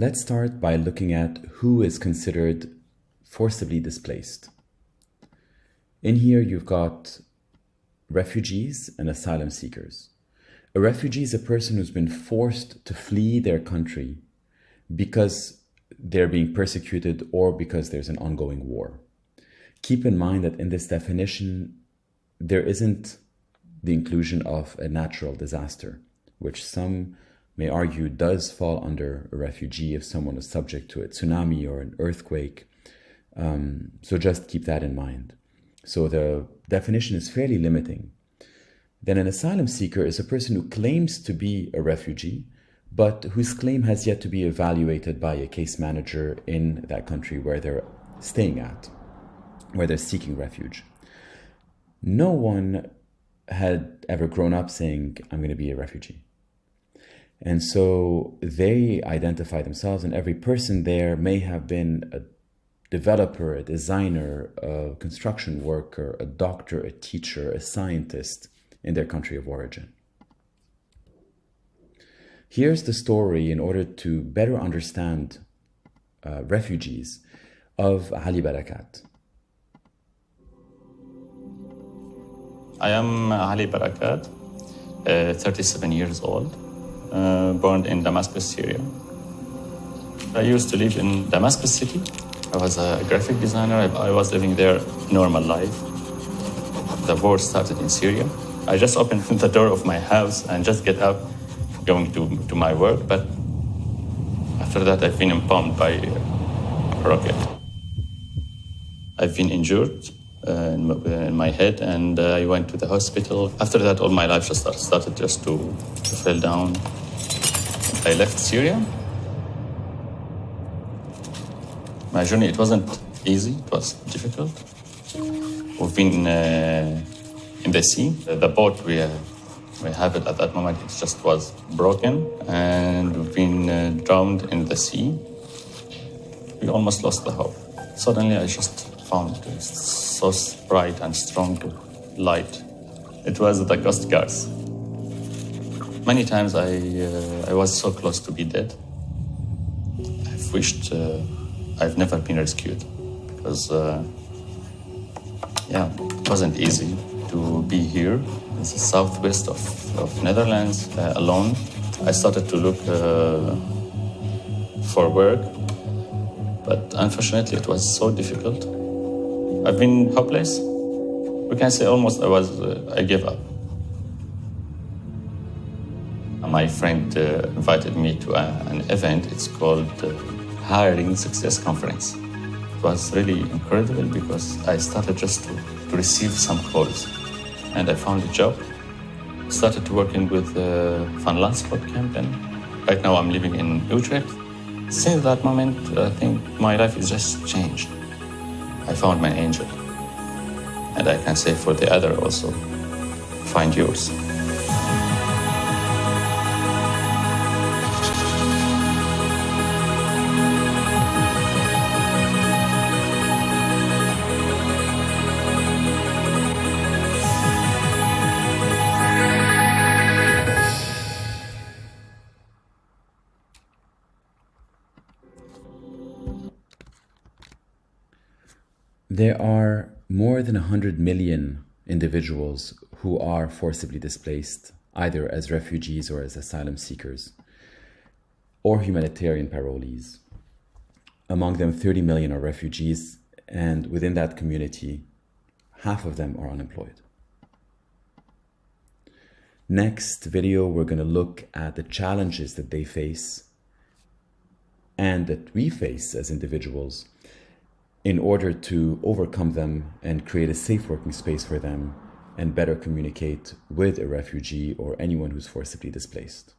Let's start by looking at who is considered forcibly displaced. In here, you've got refugees and asylum seekers. A refugee is a person who's been forced to flee their country because they're being persecuted or because there's an ongoing war. Keep in mind that in this definition, there isn't the inclusion of a natural disaster, which some may argue does fall under a refugee if someone is subject to a tsunami or an earthquake. So just keep that in mind. So the definition is fairly limiting. Then an asylum seeker is a person who claims to be a refugee, but whose claim has yet to be evaluated by a case manager in that country where they're staying at, where they're seeking refuge. No one had ever grown up saying, I'm going to be a refugee. And so they identify themselves, and every person there may have been a developer, a designer, a construction worker, a doctor, a teacher, a scientist in their country of origin. Here's the story, in order to better understand refugees, of Ali Barakat. I am Ali Barakat, 37 years old, born in Damascus, Syria. I used to live in Damascus city. I was a graphic designer. I was living there normal life. The war started in Syria. I just opened the door of my house and just get up, going to my work. But after that, I've been bombed by a rocket. I've been injured in my head, and I went to the hospital. After that, all my life just started just to fall down. I left Syria. My journey, it wasn't easy, it was difficult. We've been in the sea. The boat we have it at that moment, it just was broken, and we've been drowned in the sea. We almost lost the hope. Suddenly I just found so bright and strong light. It was the Coast Guards. Many times I was so close to be dead. I've wished I've never been rescued, because it wasn't easy to be here in the southwest of Netherlands alone. I started to look for work, but unfortunately it was so difficult. I've been hopeless. We can say almost I gave up. My friend invited me to an event. It's called Hiring Success Conference. It was really incredible because I started just to receive some calls, and I found a job. Started working with Van Lanschot campaign. Right now I'm living in Utrecht. Since that moment, I think my life is just changed. I found my angel. And I can say for the other also, find yours. There are more than 100 million individuals who are forcibly displaced, either as refugees or as asylum seekers, or humanitarian parolees. Among them, 30 million are refugees, and within that community, half of them are unemployed. Next video, we're going to look at the challenges that they face and that we face as individuals in order to overcome them and create a safe working space for them and better communicate with a refugee or anyone who's forcibly displaced.